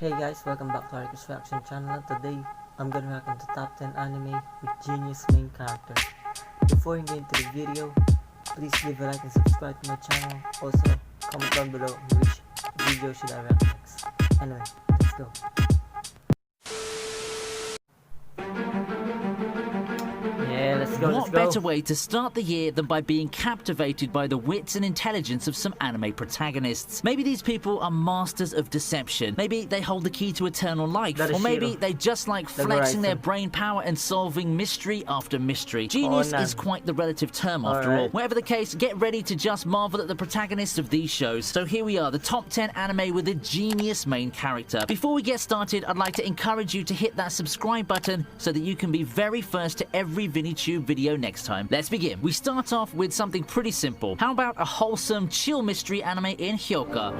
Hey guys, welcome back to our Reaction channel. Today, I'm gonna react on the top 10 anime with genius main characters. Before we get into the video, please leave a like and subscribe to my channel. Also, comment down below which video should I react next. Anyway, let's go. What better way to start the year than by being captivated by the wits and intelligence of some anime protagonists? Maybe these people are masters of deception. Maybe they hold the key to eternal life. Or maybe they just like flexing their brain power and solving mystery after mystery. Genius is quite the relative term after all. Whatever the case, get ready to just marvel at the protagonists of these shows. So here we are, the top 10 anime with a genius main character. Before we get started, I'd like to encourage you to hit that subscribe button so that you can be very first to every ViniTube video next time. Let's begin. We start off with something pretty simple. How about a wholesome, chill mystery anime in Hyoka?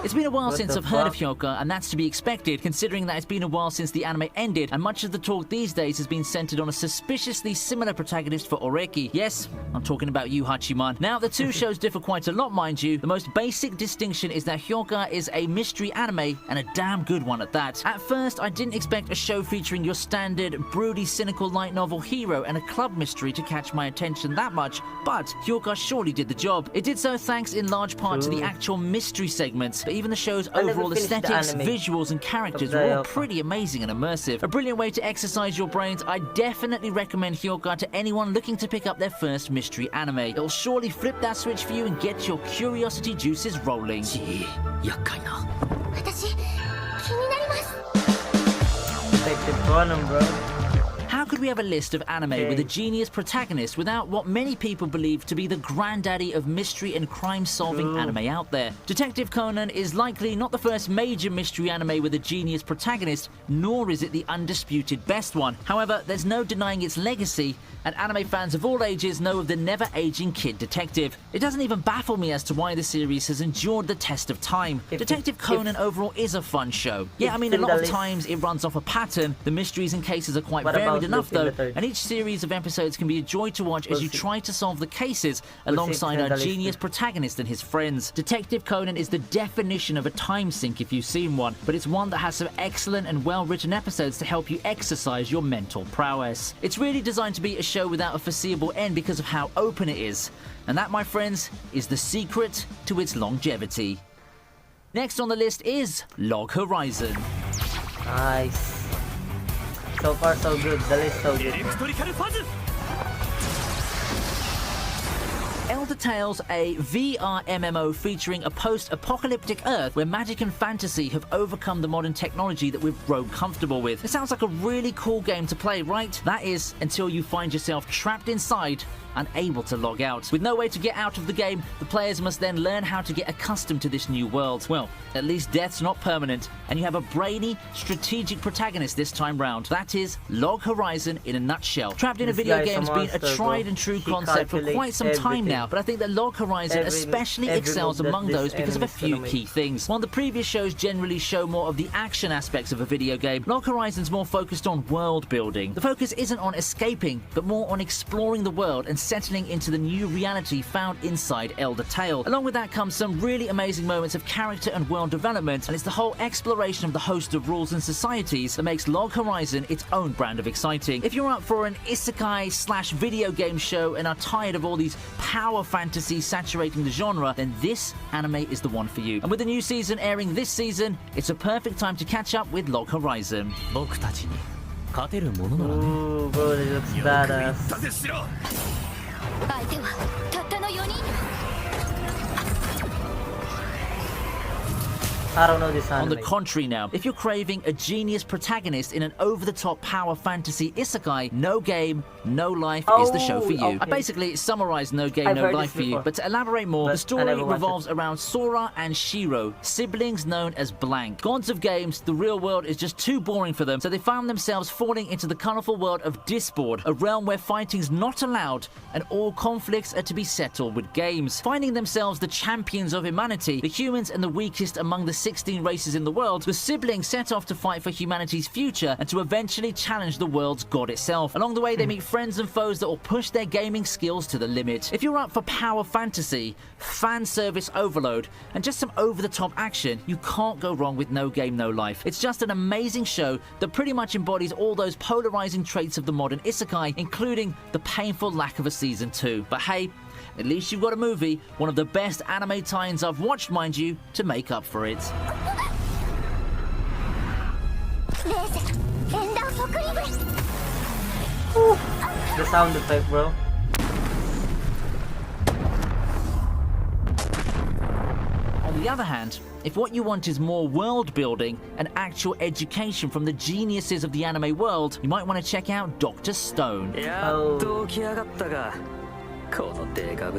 It's been a while since I've heard of Hyoka, and that's to be expected, considering that it's been a while since the anime ended, and much of the talk these days has been centered on a suspiciously similar protagonist for Oreki. Yes, I'm talking about you, Hachiman. Now, the two shows differ quite a lot, mind you. The most basic distinction is that Hyoka is a mystery anime, and a damn good one at that. At first, I didn't expect a show featuring your standard, broody, cynical light novel hero and a club mystery to catch my attention that much, but Hyoka surely did the job. It did so thanks in large part to the actual mystery segments, but even the show's overall aesthetics, visuals and characters were all pretty amazing and immersive. A brilliant way to exercise your brains. I definitely recommend Hyoka to anyone looking to pick up their first mystery anime. It'll surely flip that switch for you and get your curiosity juices rolling. How could we have a list of anime with a genius protagonist without what many people believe to be the granddaddy of mystery and crime-solving anime out there? Detective Conan is likely not the first major mystery anime with a genius protagonist, nor is it the undisputed best one. However, there's no denying its legacy, and anime fans of all ages know of the never-aging kid detective. It doesn't even baffle me as to why the series has endured the test of time. Detective Conan overall is a fun show. Yeah, I mean, a lot of times it runs off a pattern. The mysteries and cases are quite varied enough though, and each series of episodes can be a joy to watch as you try to solve the cases alongside our genius protagonist and his friends. Detective Conan is the definition of a time sink if you've seen one, but it's one that has some excellent and well-written episodes to help you exercise your mental prowess. It's really designed to be a show without a foreseeable end because of how open it is, and that, my friends, is the secret to its longevity. Next on the list is Log Horizon. Nice. So far so good, the list so good. Elder Tales, a VR MMO featuring a post-apocalyptic Earth where magic and fantasy have overcome the modern technology that we've grown comfortable with. It sounds like a really cool game to play, right? That is, until you find yourself trapped inside, unable to log out. With no way to get out of the game, the players must then learn how to get accustomed to this new world. Well, at least death's not permanent, and you have a brainy, strategic protagonist this time round. That is Log Horizon in a nutshell. Trapped in a video game's been a tried and true concept for quite some time now, but I think that Log Horizon especially excels among those because of a few key things. While the previous shows generally show more of the action aspects of a video game, Log Horizon's more focused on world building. The focus isn't on escaping, but more on exploring the world and settling into the new reality found inside Elder Tale. Along with that comes some really amazing moments of character and world development, and it's the whole exploration of the host of rules and societies that makes Log Horizon its own brand of exciting. If you're up for an isekai / video game show and are tired of all these power fantasy saturating the genre, then this anime is the one for you. And with the new season airing this season, it's a perfect time to catch up with Log Horizon. Ooh, bro, this looks badass. I don't know this anime. On the contrary now, if you're craving a genius protagonist in an over-the-top power fantasy isekai, No Game, No Life is the show for you. I basically summarized No Game, No Life for you, but to elaborate more, the story revolves around Sora and Shiro, siblings known as Blank. Gods of games, the real world is just too boring for them, so they found themselves falling into the colorful world of Disboard, a realm where fighting's not allowed and all conflicts are to be settled with games. Finding themselves the champions of humanity, the humans and the weakest among the 16 races in the world, the siblings set off to fight for humanity's future and to eventually challenge the world's god itself. Along the way, they meet friends and foes that will push their gaming skills to the limit. If you're up for power fantasy, fan service overload, and just some over-the-top action, you can't go wrong with No Game No Life. It's just an amazing show that pretty much embodies all those polarizing traits of the modern isekai, including the painful lack of a season 2. But hey, at least you've got a movie, one of the best anime tie-ins I've watched, mind you, to make up for it. The sound effect, bro. On the other hand, if what you want is more world building and actual education from the geniuses of the anime world, you might want to check out Dr. Stone.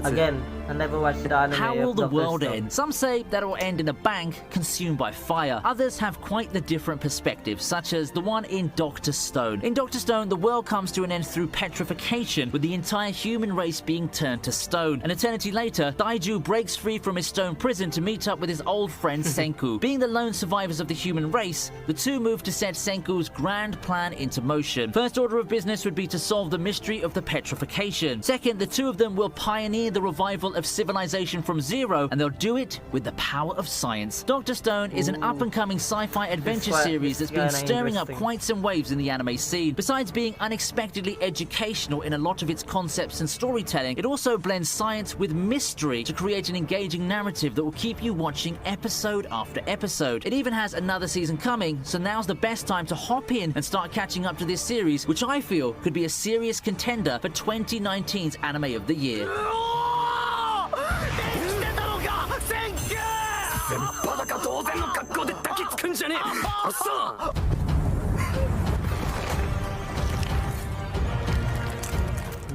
Again, I never watched the anime. How will of the Dr. world Stone. end? Some say that it will end in a bank consumed by fire. Others have quite the different perspectives, such as the one in Dr. Stone. In Dr. Stone, the world comes to an end through petrification, with the entire human race being turned to stone. An eternity later, Daiju breaks free from his stone prison to meet up with his old friend Senku. Being the lone survivors of the human race, the two move to set Senku's grand plan into motion. First order of business would be to solve the mystery of the petrification. Second, the two of them will pioneer the revival of civilization from zero, and they'll do it with the power of science. Dr. Stone is an up-and-coming sci-fi adventure series that's been stirring up quite some waves in the anime scene. Besides being unexpectedly educational in a lot of its concepts and storytelling, it also blends science with mystery to create an engaging narrative that will keep you watching episode after episode. It even has another season coming, so now's the best time to hop in and start catching up to this series, which I feel could be a serious contender for 2019's Anime of the Year.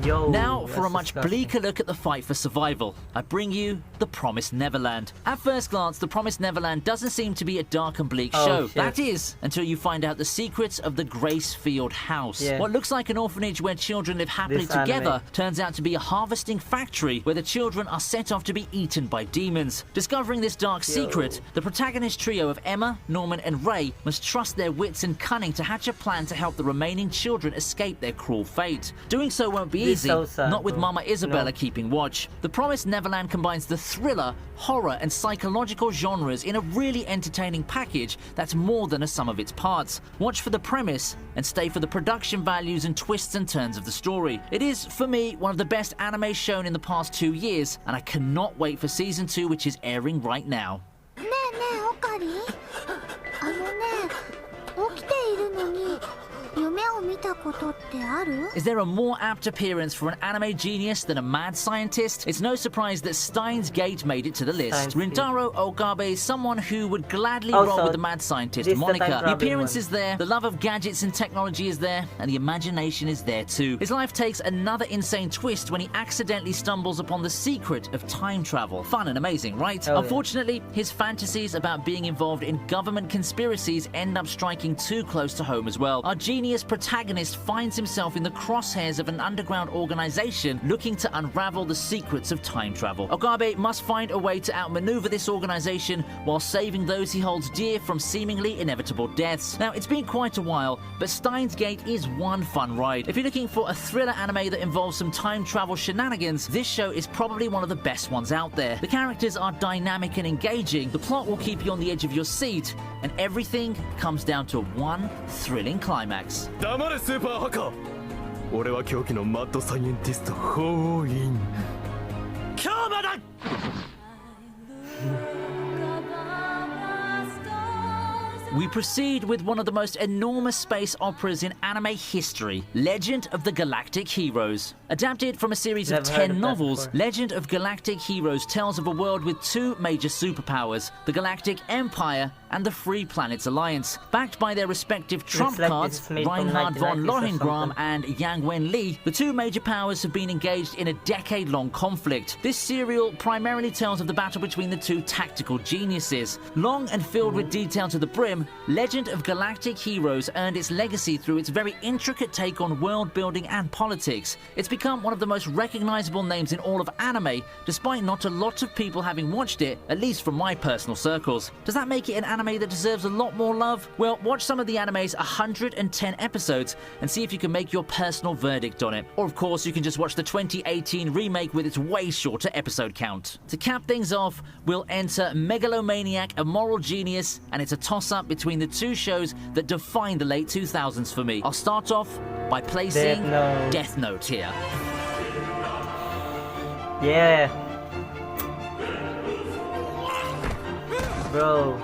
Yo, Now, for a that's much disgusting. bleaker look at the fight for survival, I bring you The Promised Neverland. At first glance, The Promised Neverland doesn't seem to be a dark and bleak show. Shit. That is, until you find out the secrets of the Gracefield House. Yeah. What looks like an orphanage where children live happily This together anime. turns out to be a harvesting factory where the children are set off to be eaten by demons. Discovering this dark secret, the protagonist trio of Emma, Norman, and Ray must trust their wits and cunning to hatch a plan to help the remaining children escape their cruel fate. Doing so won't be This easy, so sad, not with bro. Mama Isabella No. keeping watch. The Promised Neverland combines the thriller, horror, and psychological genres in a really entertaining package that's more than a sum of its parts. Watch for the premise and stay for the production values and twists and turns of the story. It is, for me, one of the best anime shown in the past 2 years, and I cannot wait for season 2, which is airing right now. ねえねえオカリあのね起きているのに夢を見たことってある？ Is there a more apt appearance for an anime genius than a mad scientist? It's no surprise that Steins Gate made it to the list. Steins Gate. Rintaro Okabe is someone who would gladly Oh, roll so with the mad scientist this the moniker. time The traveling appearance one. is there, the love of gadgets and technology is there, and the imagination is there too. His life takes another insane twist when he accidentally stumbles upon the secret of time travel. Fun and amazing, right? Oh, yeah. Unfortunately, his fantasies about being involved in government conspiracies end up striking too close to home as well. Our genius protagonist finds himself in the crosshairs of an underground organization looking to unravel the secrets of time travel. Okabe must find a way to outmaneuver this organization while saving those he holds dear from seemingly inevitable deaths. Now, it's been quite a while, but Steins Gate is one fun ride. If you're looking for a thriller anime that involves some time travel shenanigans, this show is probably one of the best ones out there. The characters are dynamic and engaging, the plot will keep you on the edge of your seat, and everything comes down to one thrilling climax. 黙れスーパーハカー俺は狂気のマッドサイエンティストホーインキャーバだ We proceed with one of the most enormous space operas in anime history, Legend of the Galactic Heroes. Adapted from a series of Never heard 10 of that novels, before. Legend of Galactic Heroes tells of a world with two major superpowers, the Galactic Empire and the Free Planets Alliance. Backed by their respective trump like cards, this is made from Reinhard von 1990s or Lohengram something. and Yang Wen-li, the two major powers have been engaged in a decade-long conflict. This serial primarily tells of the battle between the two tactical geniuses. Long and filled with detail to the brim, Legend of Galactic Heroes earned its legacy through its very intricate take on world building and politics. It's become one of the most recognizable names in all of anime, despite not a lot of people having watched it, at least from my personal circles. Does that make it an anime that deserves a lot more love? Well, watch some of the anime's 110 episodes and see if you can make your personal verdict on it. Or of course, you can just watch the 2018 remake with its way shorter episode count. To cap things off, we'll enter Megalomaniac, A Moral Genius, and it's a toss-up between the two shows that defined the late 2000s for me. I'll start off by placing Death Note here. Yeah. Bro.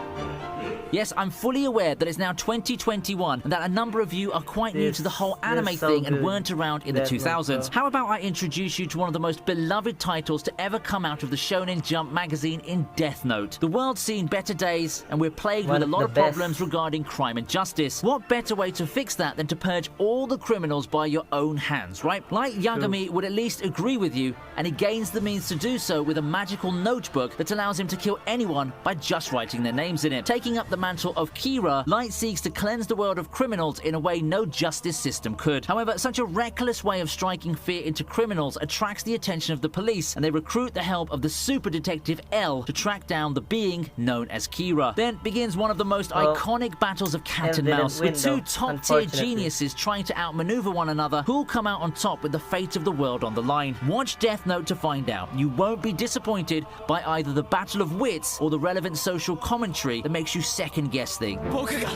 Yes, I'm fully aware that it's now 2021 and that a number of you are quite new to the whole anime This is so thing and good. weren't around in the Death Note, 2000s. bro. How about I introduce you to one of the most beloved titles to ever come out of the Shonen Jump magazine in Death Note. The world's seen better days and we're plagued One with a of lot the of best. problems regarding crime and justice. What better way to fix that than to purge all the criminals by your own hands, right? Light Yagami would at least agree with you, and he gains the means to do so with a magical notebook that allows him to kill anyone by just writing their names in it. Taking up the mantle of Kira, Light seeks to cleanse the world of criminals in a way no justice system could. However, such a reckless way of striking fear into criminals attracts the attention of the police, and they recruit the help of the super detective L to track down the being known as Kira. Then begins one of the most iconic battles of cat and didn't mouse, win with two though, top-tier unfortunately. geniuses trying to outmaneuver one another, who'll come out on top with the fate of the world on the line. Watch Death Note to find out. You won't be disappointed by either the battle of wits or the relevant social commentary that makes you second-guess things. 僕が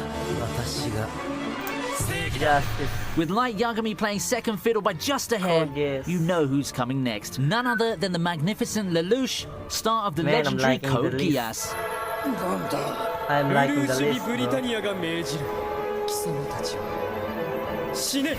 Justice. With Light Yagami playing second fiddle by just a hair, Oh, yes. you know who's coming next. None other than the magnificent Lelouch, star of the Man, I'm legendary liking Code the list. Geass. I'm ブ liking ルー the シビ list, ブリタ bro. ニアが命じる貴様たちは死ね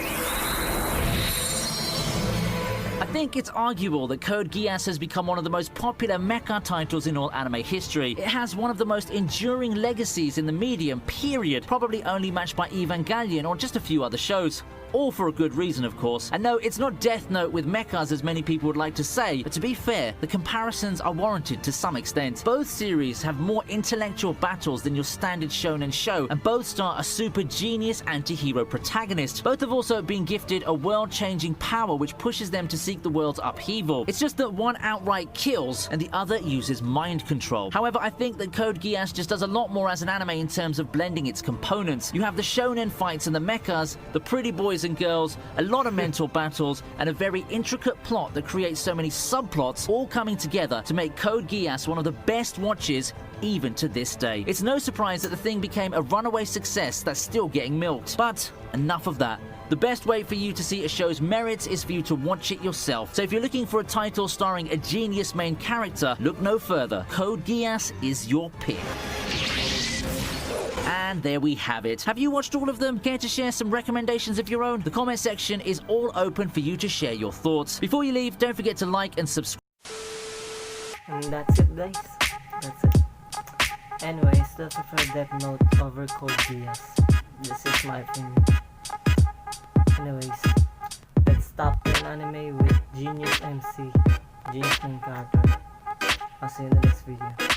I think it's arguable that Code Geass has become one of the most popular mecha titles in all anime history. It has one of the most enduring legacies in the medium, period, probably only matched by Evangelion or just a few other shows. All for a good reason, of course. And no, it's not Death Note with mechas as many people would like to say, but to be fair, the comparisons are warranted to some extent. Both series have more intellectual battles than your standard shonen show, and both star a super genius anti-hero protagonist. Both have also been gifted a world-changing power which pushes them to seek the world's upheaval. It's just that one outright kills, and the other uses mind control. However, I think that Code Geass just does a lot more as an anime in terms of blending its components. You have the shonen fights and the mechas, the pretty boys and girls, a lot of mental battles, and a very intricate plot that creates so many subplots all coming together to make Code Geass one of the best watches even to this day. It's no surprise that the thing became a runaway success that's still getting milked. But enough of that. The best way for you to see a show's merits is for you to watch it yourself. So if you're looking for a title starring a genius main character, look no further. Code Geass is your pick. And there we have it. Have you watched all of them? Care to share some recommendations of your own? The comment section is all open for you to share your thoughts. Before you leave, don't forget to like and subscribe. And that's it, guys. That's it. Anyway, I still prefer Death Note over Code Geass. This is my opinion. Anyways, let's stop the anime with Genius MC, Genius main character. I'll see you in the next video.